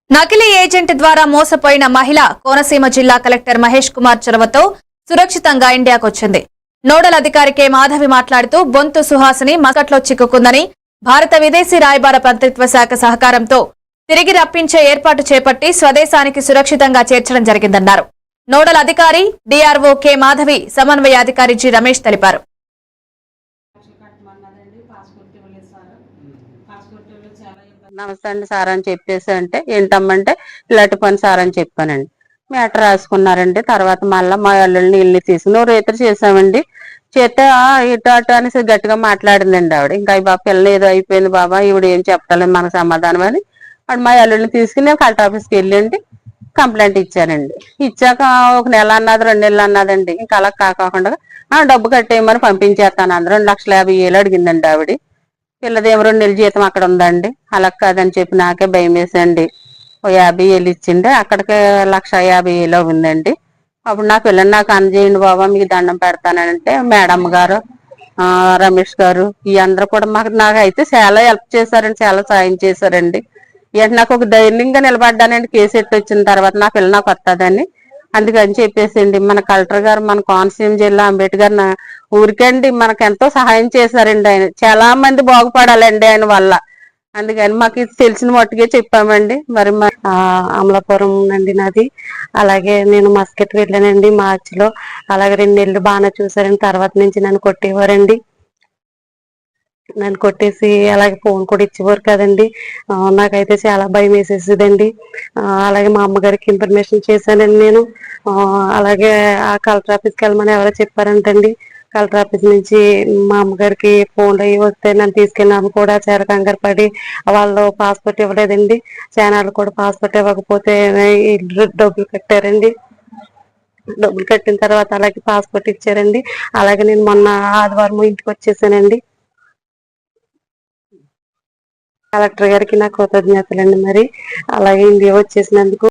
నకిలీ ఏజెంట్ ద్వారా మోసపోయిన మహిళ కోనసీమ జిల్లా కలెక్టర్ మహేష్ కుమార్ చొరవతో సురక్షితంగా ఇండియాకొచ్చింది. నోడల్ అధికారి కె మాధవి మాట్లాడుతూ బొంతు సుహాసిని మస్కట్లో చిక్కుకుందని భారత విదేశీ రాయబార మంత్రిత్వ శాఖ సహకారంతో తిరిగి రప్పించే ఏర్పాటు చేపట్టి స్వదేశానికి సురక్షితంగా చేర్చడం జరిగిందన్నారు. నోడల్ అధికారి డిఆర్ఓ కె మాధవి, సమన్వయాధికారి జి రమేష్ తెలిపారు. నమస్తే అండి సార్ అని చెప్పేసి అంటే ఏంటమ్మంటే ఇలాంటి పని సార్ అని చెప్పానండి. మ్యాటర్ రాసుకున్నారండి. తర్వాత మళ్ళీ మా అల్లుళ్ళని ఇల్లు తీసుకుని రేతులు చేసామండి. చేస్తే ఇటు అటు అనేసి గట్టిగా మాట్లాడిందండి ఆవిడ. ఇంకా బాబా పిల్లలు ఏదో అయిపోయింది బాబా, ఈవిడ ఏం చెప్పలేదు మనకు సమాధానం అని వాడు మా అల్లుళ్ళని తీసుకుని నేను కలెక్టర్ ఆఫీస్కి వెళ్ళండి కంప్లైంట్ ఇచ్చానండి. ఇచ్చాక 1 నెల అన్నది 2 నెలలు అన్నదండి. ఇంకా అలా కాకుండా డబ్బు కట్టేయమని పంపించేస్తాను అందరూ 2,50,000 అడిగిందండి ఆవిడ. పిల్లదేమో 2 నెలల జీతం అక్కడ ఉందండి. అలా కాదని చెప్పి నాకే భయం వేసండి. 50,000 ఇచ్చిండే అక్కడికి 1,50,000 ఉందండి. అప్పుడు నా పిల్లని నాకు అందజేయండి బాబా, మీకు దండం పెడతానంటే మేడం గారు, రమేష్ గారు ఈ అందరూ కూడా నాకైతే చాలా హెల్ప్ చేశారండి, చాలా సాయం చేశారండి. నాకు ఒక ధైర్యంగా నిలబడ్డానండి. కేసు ఎట్టి వచ్చిన తర్వాత నా పిల్ల నాకు వస్తుందని. అందుకని చెప్పేసిండి మన కలెక్టర్ గారు, మన కోనసీమ జిల్లా అంబేద్కర్ ఊరికండి మనకు ఎంతో సహాయం చేశారండి. ఆయన చాలా మంది బాగుపడాలండి ఆయన వల్ల. అందుకని మాకు ఇది తెలిసిన మట్టుకే చెప్పామండి. మరి అమలాపురం అండి నాది. అలాగే నేను మస్కట్ వెళ్ళానండి మార్చిలో. అలాగే 2 నెలలు బాగానే చూసారండి. తర్వాత నుంచి నన్ను కొట్టేవారండి. నన్ను కొట్టేసి అలాగే ఫోన్ కూడా ఇచ్చేవారు కదండి. నాకైతే చాలా భయం వేసేసేదండి. అలాగే మా అమ్మగారికి ఇన్ఫర్మేషన్ చేశానండి నేను. అలాగే ఆ కలెక్టర్ ఆఫీస్కి వెళ్ళమని ఎవరో చెప్పారంటండి. కలెక్టర్ ఆఫీస్ నుంచి మా అమ్మగారికి ఫోన్లు అయ్యి వస్తే నన్ను తీసుకెళ్ళినాము కూడా చాలా కంగారు పడి వాళ్ళు పాస్పోర్ట్ ఇవ్వలేదండి. చానాళ్ళు కూడా పాస్పోర్ట్ ఇవ్వకపోతే డబ్బులు కట్టారండి. డబ్బులు కట్టిన తర్వాత అలాగే పాస్పోర్ట్ ఇచ్చారండి. అలాగే నేను మొన్న ఆదివారం ఇంటికి వచ్చేసానండి. కలెక్టర్ గారికి నా కృతజ్ఞతలండి. మరి అలాగే ఇండియా వచ్చేసినందుకు